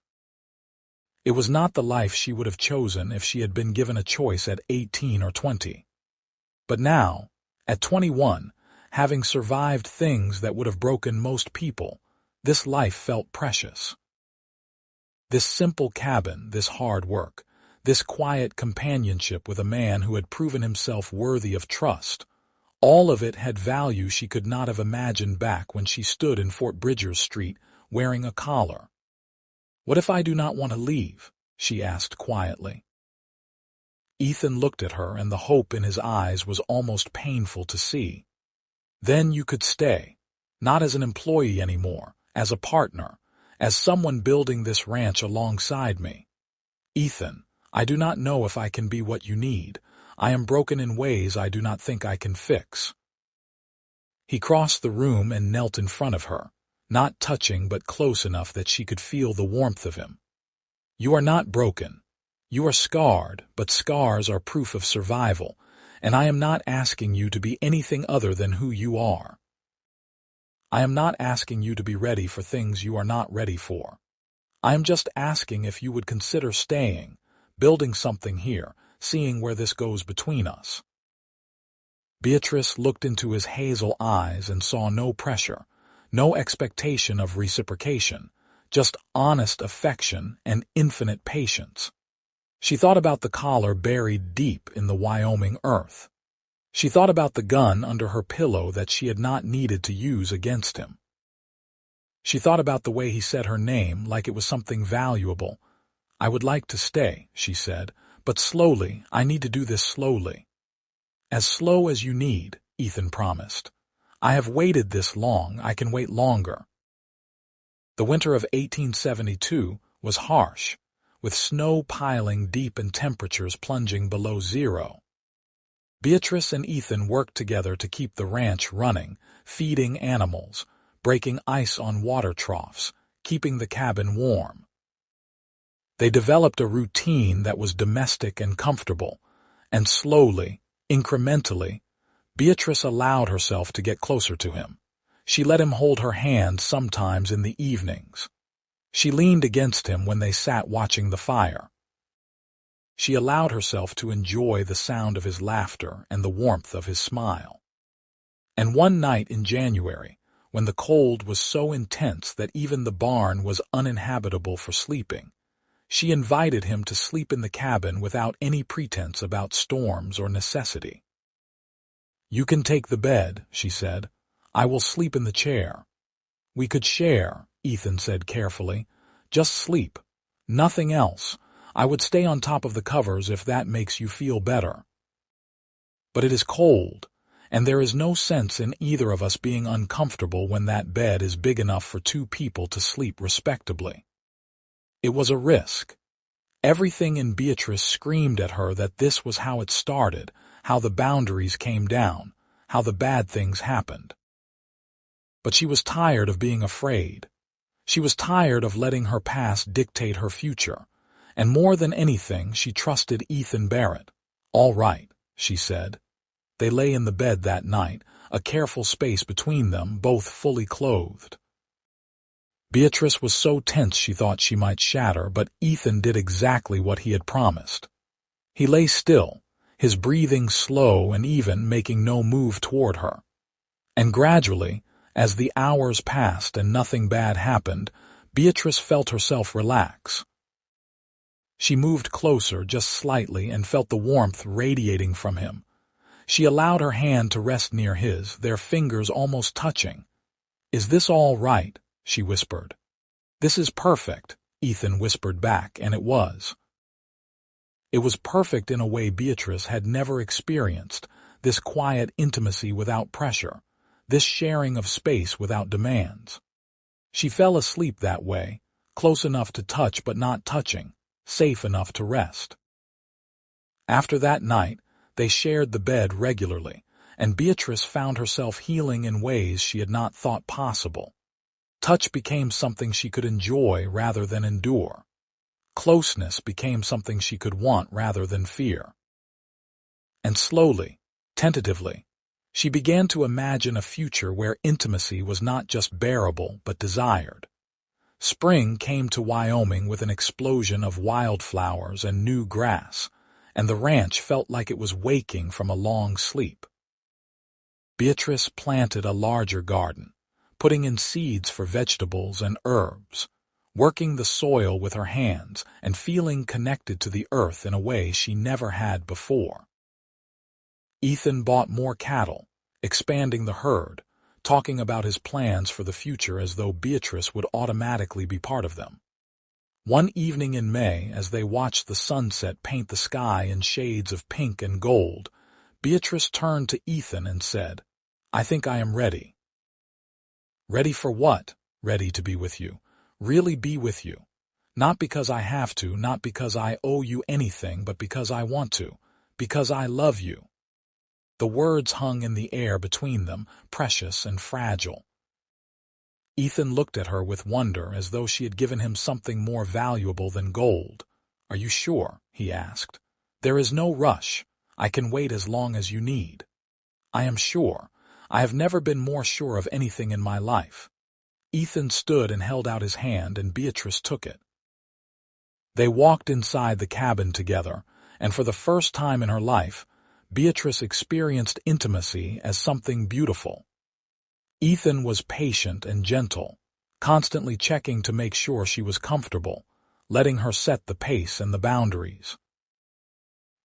It was not the life she would have chosen if she had been given a choice at 18 or 20. But now, at 21, having survived things that would have broken most people, this life felt precious. This simple cabin, this hard work, this quiet companionship with a man who had proven himself worthy of trust, all of it had value she could not have imagined back when she stood in Fort Bridger Street wearing a collar. "What if I do not want to leave?" she asked quietly. Ethan looked at her, and the hope in his eyes was almost painful to see. "Then you could stay, not as an employee anymore, as a partner, as someone building this ranch alongside me. Ethan, I do not know if I can be what you need. I am broken in ways I do not think I can fix." He crossed the room and knelt in front of her, not touching but close enough that she could feel the warmth of him. "You are not broken. You are scarred, but scars are proof of survival, and I am not asking you to be anything other than who you are. I am not asking you to be ready for things you are not ready for. I am just asking if you would consider staying, building something here, seeing where this goes between us." Beatrice looked into his hazel eyes and saw no pressure, no expectation of reciprocation, just honest affection and infinite patience. She thought about the collar buried deep in the Wyoming earth. She thought about the gun under her pillow that she had not needed to use against him. She thought about the way he said her name like it was something valuable. "I would like to stay," she said, "but slowly. I need to do this slowly." "As slow as you need," Ethan promised. "I have waited this long. I can wait longer." The winter of 1872 was harsh, with snow piling deep and temperatures plunging below zero. Beatrice and Ethan worked together to keep the ranch running, feeding animals, breaking ice on water troughs, keeping the cabin warm. They developed a routine that was domestic and comfortable, and slowly, incrementally, Beatrice allowed herself to get closer to him. She let him hold her hand sometimes in the evenings. She leaned against him when they sat watching the fire. She allowed herself to enjoy the sound of his laughter and the warmth of his smile. And one night in January, when the cold was so intense that even the barn was uninhabitable for sleeping, she invited him to sleep in the cabin without any pretense about storms or necessity. "You can take the bed," she said. "I will sleep in the chair." "We could share," Ethan said carefully. "Just sleep. Nothing else. I would stay on top of the covers if that makes you feel better." "But it is cold, and there is no sense in either of us being uncomfortable when that bed is big enough for two people to sleep respectably. It was a risk. Everything in Beatrice screamed at her that this was how it started, how the boundaries came down, how the bad things happened. But she was tired of being afraid. She was tired of letting her past dictate her future, and more than anything she trusted Ethan Barrett. "All right," she said. They lay in the bed that night, a careful space between them, both fully clothed. Beatrice was so tense she thought she might shatter, but Ethan did exactly what he had promised. He lay still, his breathing slow and even, making no move toward her. And gradually, as the hours passed and nothing bad happened, Beatrice felt herself relax. She moved closer just slightly and felt the warmth radiating from him. She allowed her hand to rest near his, their fingers almost touching. "Is this all right?" she whispered. "This is perfect," Ethan whispered back, and it was. It was perfect in a way Beatrice had never experienced, this quiet intimacy without pressure, this sharing of space without demands. She fell asleep that way, close enough to touch but not touching, safe enough to rest. After that night, they shared the bed regularly, and Beatrice found herself healing in ways she had not thought possible. Touch became something she could enjoy rather than endure. Closeness became something she could want rather than fear. And slowly, tentatively, she began to imagine a future where intimacy was not just bearable but desired. Spring came to Wyoming with an explosion of wildflowers and new grass, and the ranch felt like it was waking from a long sleep. Beatrice planted a larger garden, putting in seeds for vegetables and herbs, working the soil with her hands and feeling connected to the earth in a way she never had before. Ethan bought more cattle, expanding the herd, talking about his plans for the future as though Beatrice would automatically be part of them. One evening in May, as they watched the sunset paint the sky in shades of pink and gold, Beatrice turned to Ethan and said, "I think I am ready." "Ready for what?" "Ready to be with you. Really be with you. Not because I have to, not because I owe you anything, but because I want to, because I love you." The words hung in the air between them, precious and fragile. Ethan looked at her with wonder, as though she had given him something more valuable than gold. "Are you sure?" he asked. "There is no rush. I can wait as long as you need." "I am sure. I have never been more sure of anything in my life." Ethan stood and held out his hand, and Beatrice took it. They walked inside the cabin together, and for the first time in her life, Beatrice experienced intimacy as something beautiful. Ethan was patient and gentle, constantly checking to make sure she was comfortable, letting her set the pace and the boundaries.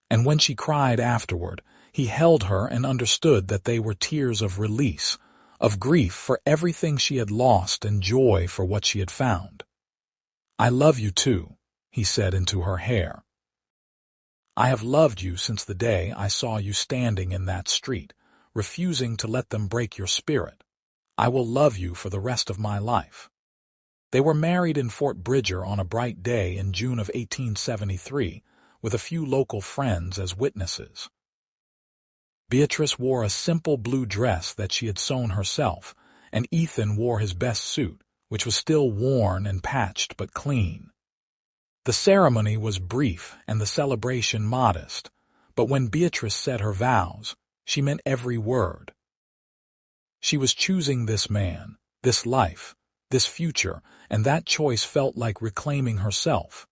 And when she cried afterward, he held her and understood that they were tears of release, of grief for everything she had lost and joy for what she had found. "I love you too," he said into her hair. "I have loved you since the day I saw you standing in that street, refusing to let them break your spirit. I will love you for the rest of my life." They were married in Fort Bridger on a bright day in June of 1873, with a few local friends as witnesses. Beatrice wore a simple blue dress that she had sewn herself, and Ethan wore his best suit, which was still worn and patched but clean. The ceremony was brief and the celebration modest, but when Beatrice said her vows, she meant every word. She was choosing this man, this life, this future, and that choice felt like reclaiming herself.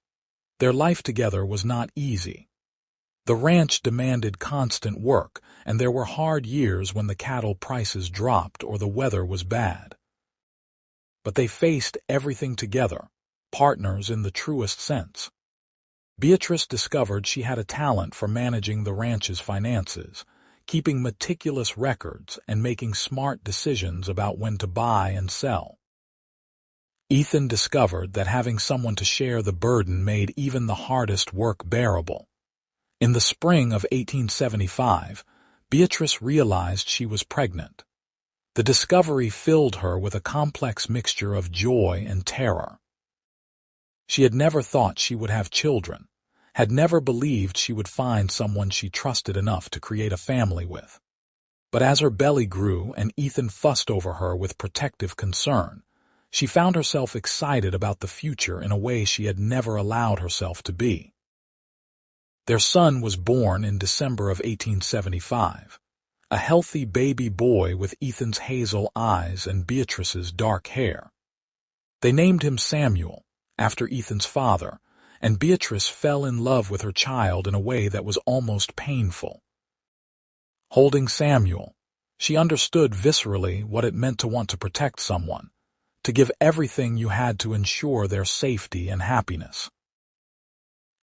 Their life together was not easy. The ranch demanded constant work, and there were hard years when the cattle prices dropped or the weather was bad. But they faced everything together, partners in the truest sense. Beatrice discovered she had a talent for managing the ranch's finances, keeping meticulous records and making smart decisions about when to buy and sell. Ethan discovered that having someone to share the burden made even the hardest work bearable. In the spring of 1875, Beatrice realized she was pregnant. The discovery filled her with a complex mixture of joy and terror. She had never thought she would have children, had never believed she would find someone she trusted enough to create a family with. But as her belly grew and Ethan fussed over her with protective concern, she found herself excited about the future in a way she had never allowed herself to be. Their son was born in December of 1875, a healthy baby boy with Ethan's hazel eyes and Beatrice's dark hair. They named him Samuel, after Ethan's father, and Beatrice fell in love with her child in a way that was almost painful. Holding Samuel, she understood viscerally what it meant to want to protect someone, to give everything you had to ensure their safety and happiness.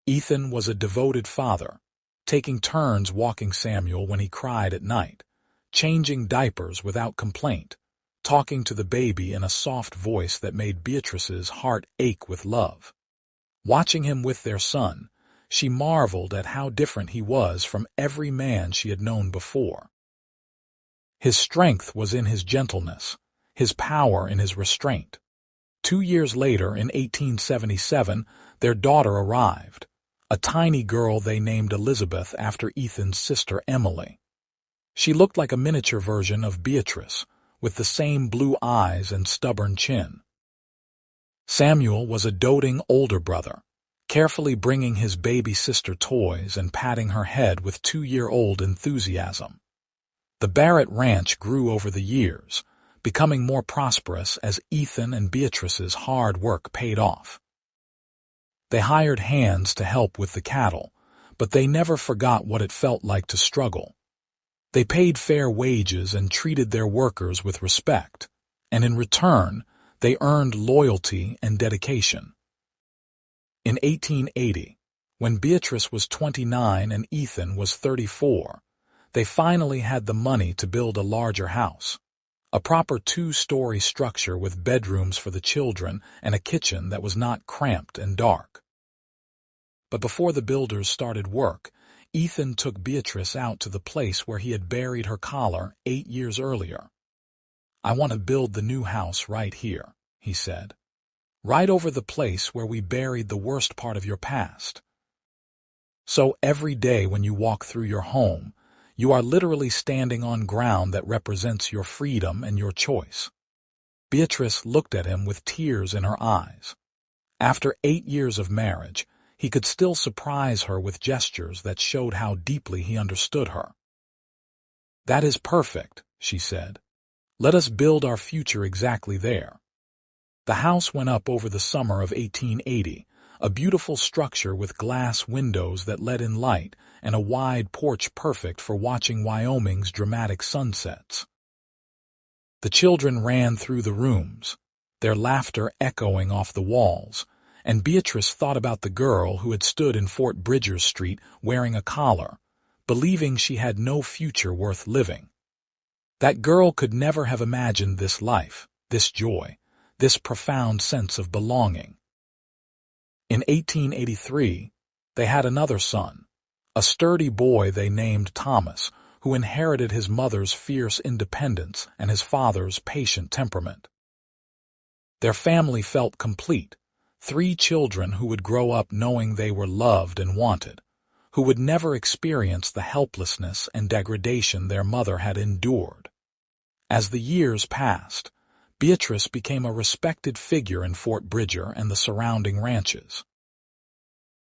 Ethan was a devoted father, taking turns walking Samuel when he cried at night, changing diapers without complaint, talking to the baby in a soft voice that made Beatrice's heart ache with love. Watching him with their son, she marveled at how different he was from every man she had known before. His strength was in his gentleness, his power in his restraint. 2 years later, in 1877, their daughter arrived, a tiny girl they named Elizabeth after Ethan's sister Emily. She looked like a miniature version of Beatrice, with the same blue eyes and stubborn chin. Samuel was a doting older brother, carefully bringing his baby sister toys and patting her head with 2-year-old enthusiasm. The Barrett Ranch grew over the years, becoming more prosperous as Ethan and Beatrice's hard work paid off. They hired hands to help with the cattle, but they never forgot what it felt like to struggle. They paid fair wages and treated their workers with respect, and in return, they earned loyalty and dedication. In 1880, when Beatrice was 29 and Ethan was 34, they finally had the money to build a larger house, a proper 2-story structure with bedrooms for the children and a kitchen that was not cramped and dark. But before the builders started work, Ethan took Beatrice out to the place where he had buried her collar 8 years earlier. "I want to build the new house right here," he said. "Right over the place where we buried the worst part of your past. So every day when you walk through your home, you are literally standing on ground that represents your freedom and your choice." Beatrice looked at him with tears in her eyes. After 8 years of marriage, he could still surprise her with gestures that showed how deeply he understood her. "That is perfect," she said. "Let us build our future exactly there." The house went up over the summer of 1880, a beautiful structure with glass windows that let in light and a wide porch perfect for watching Wyoming's dramatic sunsets. The children ran through the rooms, their laughter echoing off the walls, and Beatrice thought about the girl who had stood in Fort Bridgers Street wearing a collar, believing she had no future worth living. That girl could never have imagined this life, this joy, this profound sense of belonging. In 1883, they had another son, a sturdy boy they named Thomas, who inherited his mother's fierce independence and his father's patient temperament. Their family felt complete. 3 children who would grow up knowing they were loved and wanted, who would never experience the helplessness and degradation their mother had endured. As the years passed, Beatrice became a respected figure in Fort Bridger and the surrounding ranches.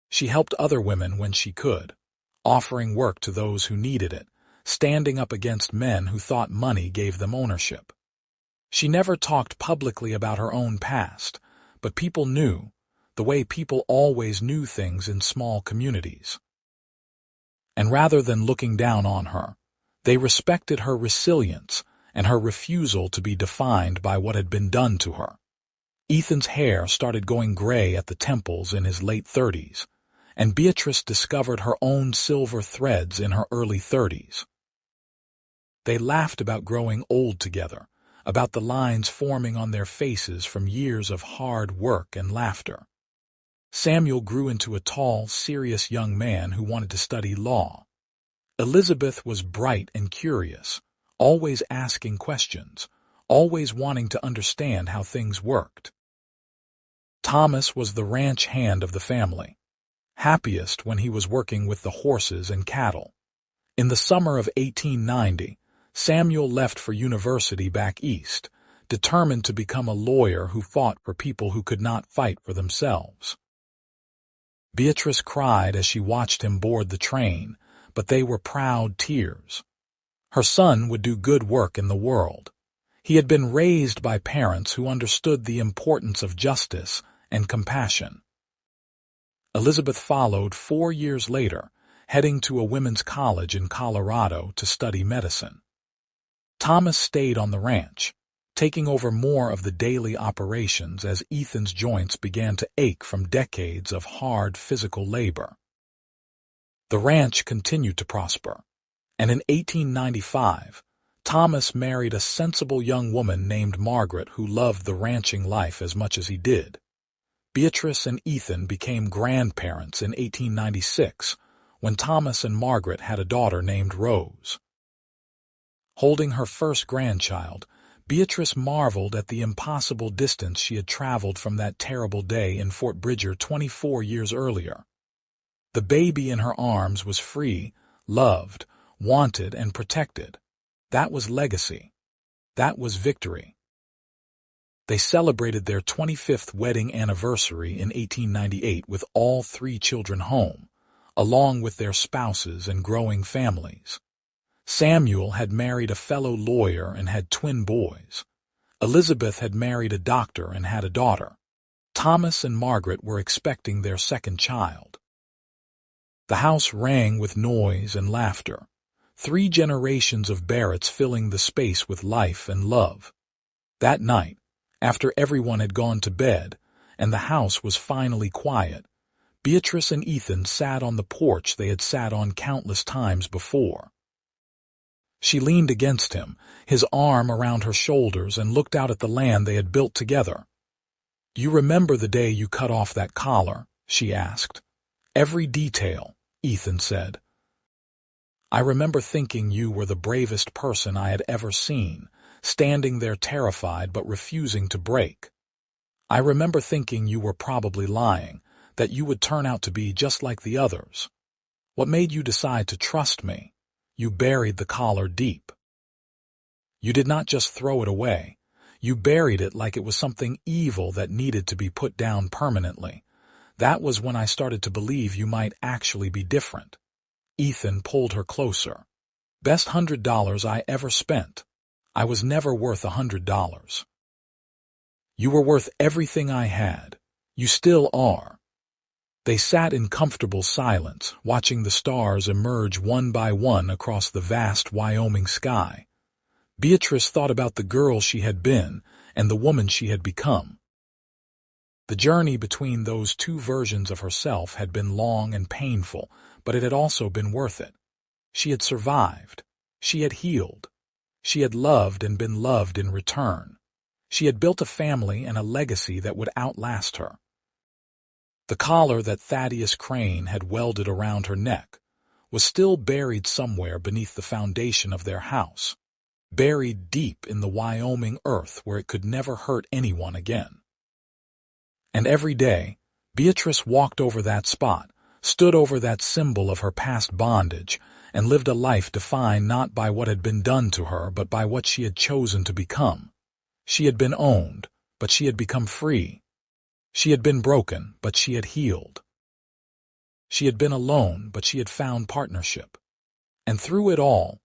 She helped other women when she could, offering work to those who needed it, standing up against men who thought money gave them ownership. She never talked publicly about her own past, but people knew, the way people always knew things in small communities. And rather than looking down on her, they respected her resilience and her refusal to be defined by what had been done to her. Ethan's hair started going gray at the temples in his late 30s, and Beatrice discovered her own silver threads in her early 30s. They laughed about growing old together, about the lines forming on their faces from years of hard work and laughter. Samuel grew into a tall, serious young man who wanted to study law. Elizabeth was bright and curious, always asking questions, always wanting to understand how things worked. Thomas was the ranch hand of the family, happiest when he was working with the horses and cattle. In the summer of 1890, Samuel left for university back east, determined to become a lawyer who fought for people who could not fight for themselves. Beatrice cried as she watched him board the train, but they were proud tears. Her son would do good work in the world. He had been raised by parents who understood the importance of justice and compassion. Elizabeth followed 4 years later, heading to a women's college in Colorado to study medicine. Thomas stayed on the ranch, taking over more of the daily operations as Ethan's joints began to ache from decades of hard physical labor. The ranch continued to prosper, and in 1895, Thomas married a sensible young woman named Margaret who loved the ranching life as much as he did. Beatrice and Ethan became grandparents in 1896, when Thomas and Margaret had a daughter named Rose. Holding her first grandchild, Beatrice marveled at the impossible distance she had traveled from that terrible day in Fort Bridger 24 years earlier. The baby in her arms was free, loved, wanted, and protected. That was legacy. That was victory. They celebrated their 25th wedding anniversary in 1898 with all 3 children home, along with their spouses and growing families. Samuel had married a fellow lawyer and had twin boys. Elizabeth had married a doctor and had a daughter. Thomas and Margaret were expecting their second child. The house rang with noise and laughter, 3 generations of Barretts filling the space with life and love. That night, after everyone had gone to bed and the house was finally quiet, Beatrice and Ethan sat on the porch they had sat on countless times before. She leaned against him, his arm around her shoulders, and looked out at the land they had built together. "You remember the day you cut off that collar?" she asked. "Every detail," Ethan said. "I remember thinking you were the bravest person I had ever seen, standing there terrified but refusing to break. I remember thinking you were probably lying, that you would turn out to be just like the others. What made you decide to trust me? You buried the collar deep. You did not just throw it away. You buried it like it was something evil that needed to be put down permanently. That was when I started to believe you might actually be different." Ethan pulled her closer. "Best $100 I ever spent. I was never worth $100. You were worth everything I had. You still are." They sat in comfortable silence, watching the stars emerge one by one across the vast Wyoming sky. Beatrice thought about the girl she had been and the woman she had become. The journey between those 2 versions of herself had been long and painful, but it had also been worth it. She had survived. She had healed. She had loved and been loved in return. She had built a family and a legacy that would outlast her. The collar that Thaddeus Crane had welded around her neck was still buried somewhere beneath the foundation of their house, buried deep in the Wyoming earth where it could never hurt anyone again. And every day, Beatrice walked over that spot, stood over that symbol of her past bondage, and lived a life defined not by what had been done to her but by what she had chosen to become. She had been owned, but she had become free. She had been broken, but she had healed. She had been alone, but she had found partnership. And through it all,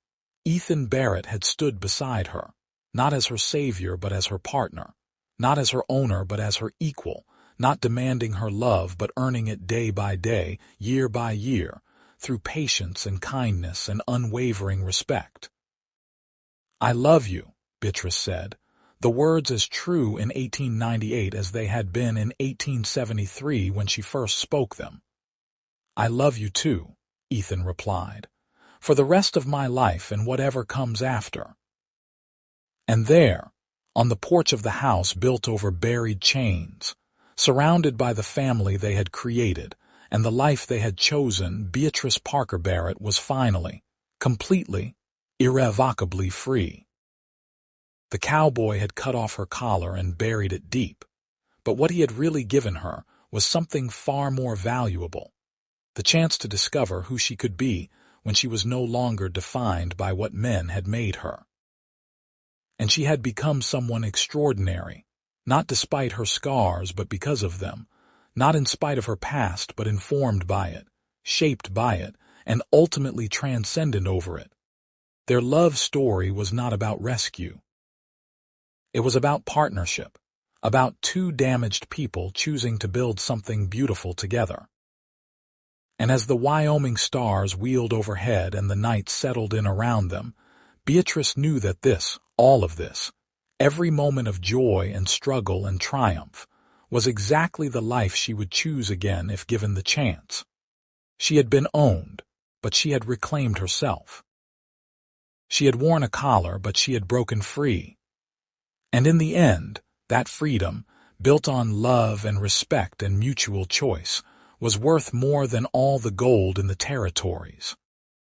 Ethan Barrett had stood beside her, not as her savior but as her partner, not as her owner but as her equal, not demanding her love but earning it day by day, year by year, through patience and kindness and unwavering respect. "I love you," Beatrice said, the words as true in 1898 as they had been in 1873 when she first spoke them. "I love you too," Ethan replied, "for the rest of my life and whatever comes after." And there, on the porch of the house built over buried chains, surrounded by the family they had created and the life they had chosen, Beatrice Parker Barrett was finally completely, irrevocably free. The cowboy had cut off her collar and buried it deep, but what he had really given her was something far more valuable, the chance to discover who she could be when she was no longer defined by what men had made her. And she had become someone extraordinary, not despite her scars but because of them, not in spite of her past but informed by it, shaped by it, and ultimately transcendent over it. Their love story was not about rescue. It was about partnership, about two damaged people choosing to build something beautiful together. And as the Wyoming stars wheeled overhead and the night settled in around them, Beatrice knew that all of this, every moment of joy and struggle and triumph, was exactly the life she would choose again if given the chance. She had been owned, but she had reclaimed herself. She had worn a collar, but she had broken free. And in the end, that freedom, built on love and respect and mutual choice, was worth more than all the gold in the territories.